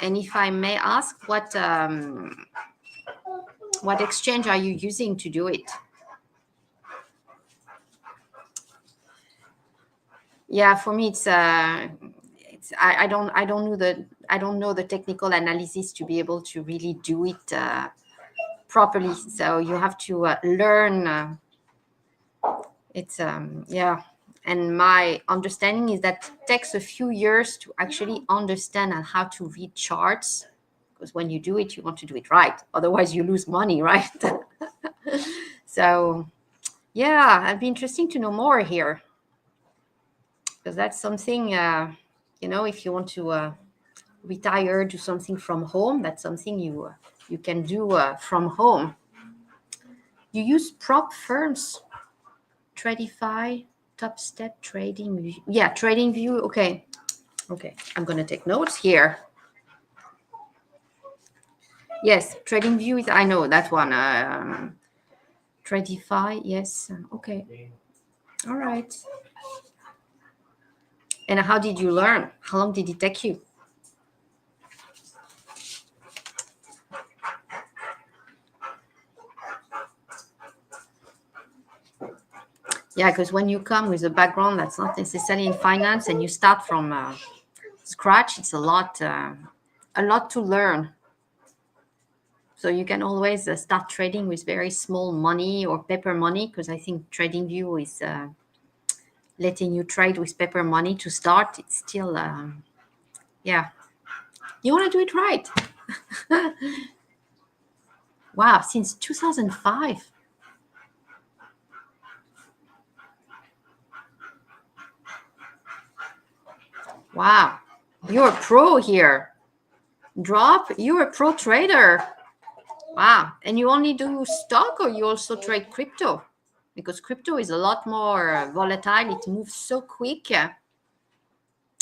And if I may ask, what exchange are you using to do it? Yeah, for me, I don't know the technical analysis to be able to really do it properly. So you have to learn. It's yeah, and my understanding is that it takes a few years to actually understand and how to read charts, because when you do it, you want to do it right. Otherwise, you lose money, right? So yeah, it'd be interesting to know more here, because that's something you know, if you want to retire, do something from home, that's something you can do from home. You use prop firms, Tradify, Top Step, Trading, yeah, Trading View. Okay, I'm gonna take notes here. Yes, Trading View is, I know that one. Tradify, yes. Okay, all right. And how did you learn? How long did it take you? Yeah, because when you come with a background that's not necessarily in finance and you start from scratch, it's a lot to learn. So you can always start trading with very small money or paper money, because I think TradingView is letting you trade with paper money to start. It's still, yeah, you want to do it right. Wow, since 2005. Wow, you're a pro here. Drop, you're a pro trader. Wow, and you only do stock, or you also trade crypto? Because crypto is a lot more volatile. It moves so quick.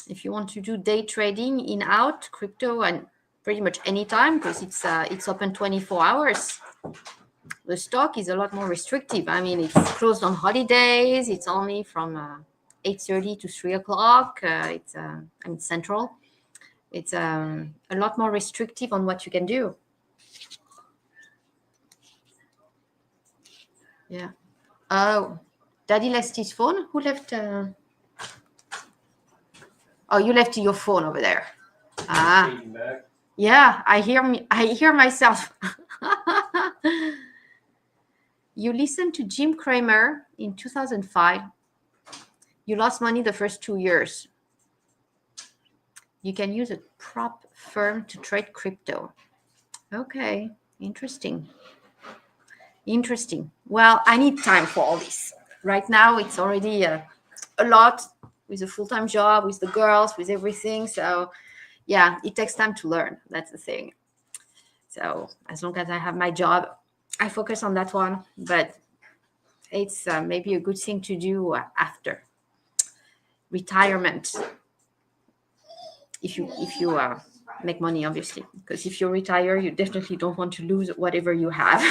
If you want to do day trading in out crypto, and pretty much any time, because it's open 24 hours. The stock is a lot more restrictive. I mean, it's closed on holidays. It's only from 8:30 to 3 o'clock. It's central. It's a lot more restrictive on what you can do. Yeah. Oh, Daddy left his phone. Who left? Oh, you left your phone over there. Ah. Yeah, I hear myself. You listened to Jim Cramer in 2005. You lost money the first 2 years. You can use a prop firm to trade crypto. Okay, interesting. Interesting. Well, I need time for all this. Right now, it's already a lot with a full-time job, with the girls, with everything. So, yeah, it takes time to learn. That's the thing. So, as long as I have my job, I focus on that one. But it's maybe a good thing to do after retirement, if you make money, obviously, because if you retire, you definitely don't want to lose whatever you have.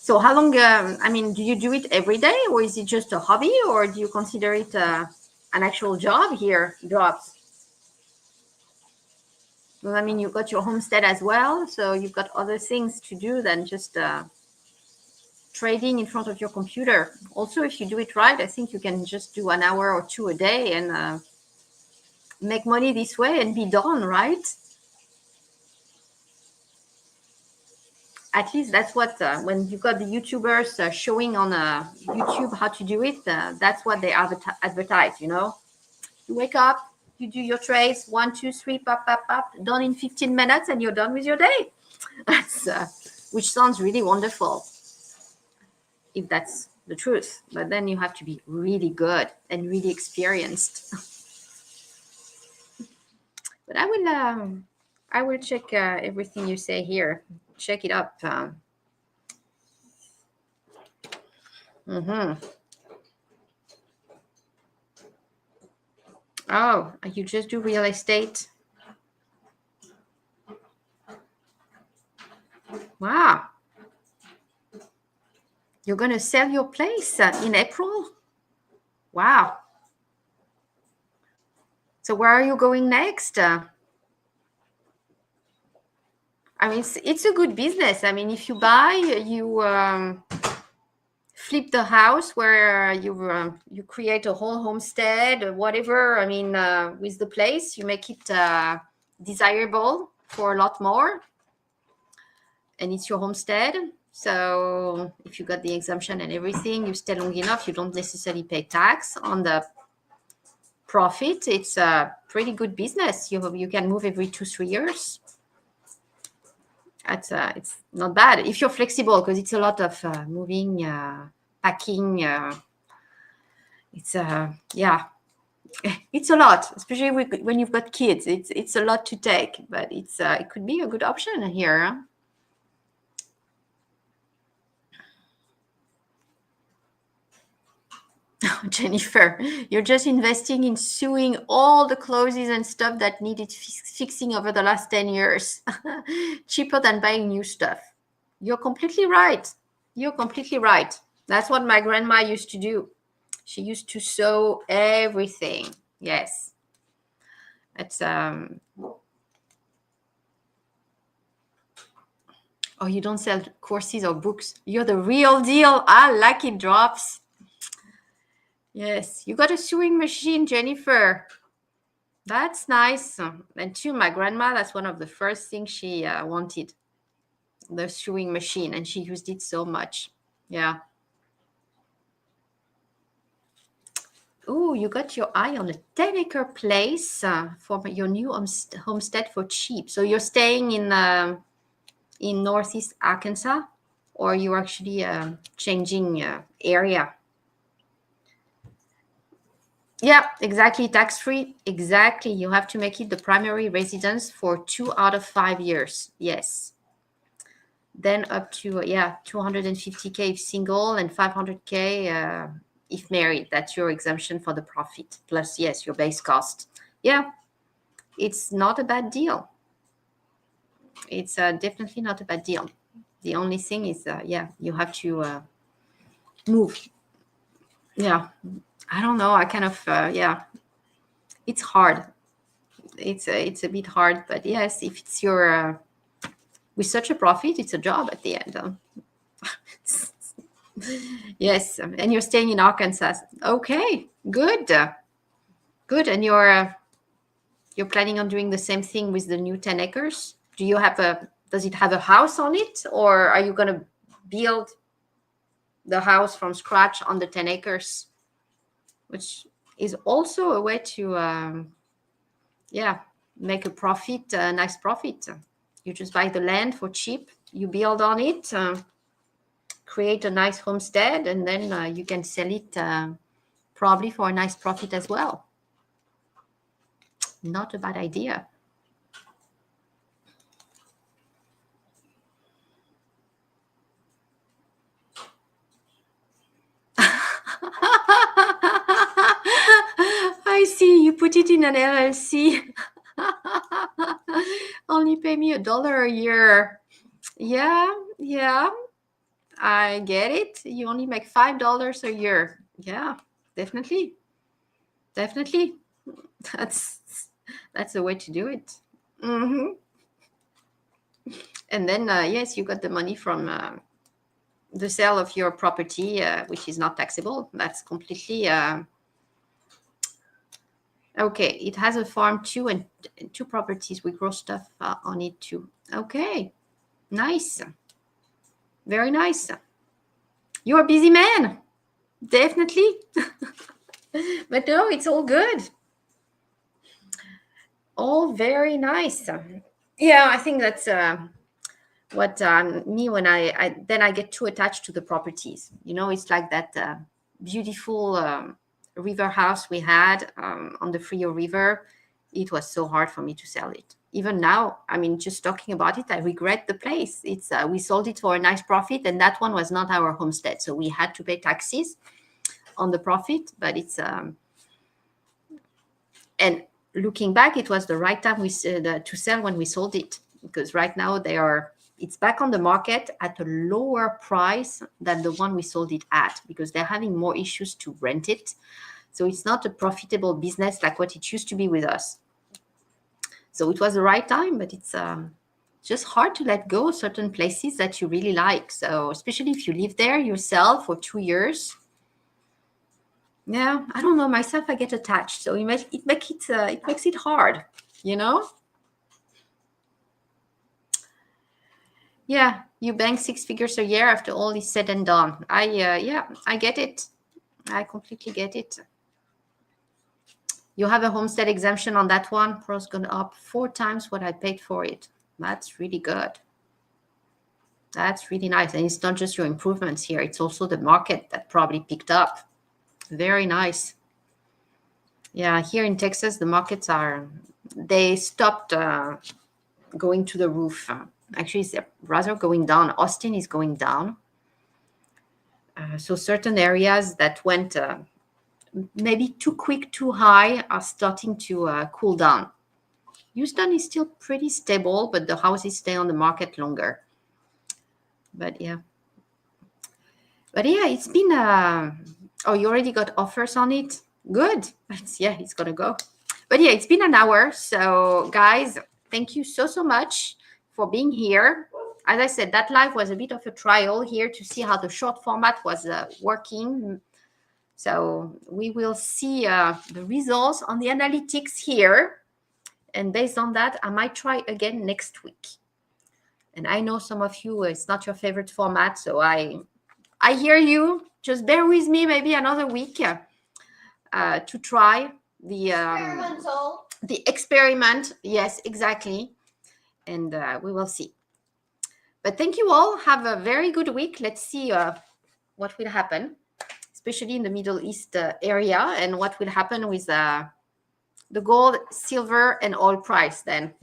So how long I mean, do you do it every day, or is it just a hobby, or do you consider it an actual job here? Drops. Well, I mean, you've got your homestead as well, so you've got other things to do than just trading in front of your computer. Also, if you do it right, I think you can just do an hour or two a day and make money this way and be done, right? At least that's what, when you've got the YouTubers showing on YouTube how to do it, that's what they advertise, you know? You wake up, you do your trades, 1, 2, 3, pop, pop, pop, done in 15 minutes, and you're done with your day. That's, which sounds really wonderful, if that's the truth. But then you have to be really good and really experienced. But I will check everything you say here. Check it up. Mm-hmm. Oh, you just do real estate? Wow. You're going to sell your place in April? Wow. So where are you going next? I mean, it's a good business. I mean, if you buy, you flip the house where you create a whole homestead or whatever. I mean, with the place, you make it desirable for a lot more. And it's your homestead. So if you got the exemption and everything, you stay long enough, you don't necessarily pay tax on the profit. It's a pretty good business. You can move every 2-3 years. It's not bad if you're flexible, because it's a lot of moving, packing. It's yeah, it's a lot, especially when you've got kids. It's a lot to take, but it could be a good option here. Huh? Jennifer, you're just investing in sewing all the clothes and stuff that needed fixing over the last 10 years. Cheaper than buying new stuff. You're completely right. You're completely right. That's what my grandma used to do. She used to sew everything. Yes. It's oh, you don't sell courses or books. You're the real deal. I like it, Drops. Yes, you got a sewing machine, Jennifer. That's nice. And too, my grandma, that's one of the first things she wanted, the sewing machine, and she used it so much. Yeah. Oh, you got your eye on a 10-acre place for your new homestead for cheap. So you're staying in Northeast Arkansas, or you're actually changing area? Yeah, exactly. Tax-free. Exactly. You have to make it the primary residence for 2 out of 5 years. Yes. Then up to, 250K if single and 500K if married. That's your exemption for the profit. Plus, yes, your base cost. Yeah, it's not a bad deal. It's definitely not a bad deal. The only thing is, you have to move. Yeah. I don't know. I kind of, it's hard. It's a bit hard, but yes, if it's your with such a profit, it's a job at the end. Yes, and you're staying in Arkansas. Okay, good, good. And you're planning on doing the same thing with the new 10 acres? Do you have does it have a house on it, or are you going to build the house from scratch on the 10 acres? Which is also a way to make a profit, a nice profit. You just buy the land for cheap, you build on it, create a nice homestead, and then you can sell it probably for a nice profit as well. Not a bad idea. I see, you put it in an LLC. Only pay me $1 a year. Yeah, I get it. You only make $5 a year. Yeah, definitely. That's the way to do it. Mm-hmm. And then, yes, you got the money from the sale of your property, which is not taxable. That's completely okay. It has a farm too, and 2 properties. We grow stuff on it too. Okay, nice, very nice. You're a busy man, definitely. But no, it's all good. All very nice. Yeah, I think that's what me, when I get too attached to the properties. It's like that beautiful river house we had on the Frio River. It was so hard for me to sell it. even now, I mean, just talking about it, I regret the place. It's we sold it for a nice profit, and that one was not our homestead, so we had to pay taxes on the profit. But it's and looking back, it was the right time to sell when we sold it, because right now it's back on the market at a lower price than the one we sold it at, because they're having more issues to rent it. So it's not a profitable business like what it used to be with us. So it was the right time, but it's just hard to let go of certain places that you really like. So especially if you live there yourself for 2 years. Yeah, I don't know, myself, I get attached. So it makes it hard, you know? Yeah, you bank 6 figures a year after all is said and done. I get it. I completely get it. You have a homestead exemption on that one. Price gone up 4 times what I paid for it. That's really good. That's really nice. And it's not just your improvements here. It's also the market that probably picked up. Very nice. Yeah, here in Texas, the markets they stopped going to the roof. Actually, it's rather going down. Austin is going down. So certain areas that went maybe too quick, too high are starting to cool down. Houston is still pretty stable, but the houses stay on the market longer. But yeah, it's been. Oh, you already got offers on it? Good. It's gonna go. But yeah, it's been an hour. So guys, thank you so much for being here. As I said, that live was a bit of a trial here to see how the short format was working. So we will see the results on the analytics here. And based on that, I might try again next week. And I know some of you, it's not your favorite format. So I hear you. Just bear with me maybe another week to try the experiment. Yes, exactly. And we will see. But thank you all. Have a very good week. Let's see what will happen, especially in the Middle East area, and what will happen with the gold, silver, and oil price then.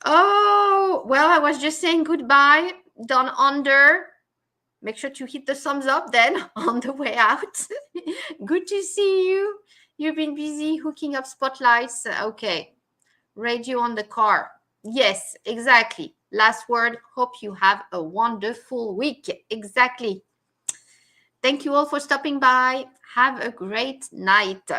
Oh, well, I was just saying goodbye. Down under. Make sure to hit the thumbs up then on the way out. Good to see you. You've been busy hooking up spotlights. Okay. Radio on the car. Yes, exactly. Last word. Hope you have a wonderful week. Exactly. Thank you all for stopping by. Have a great night.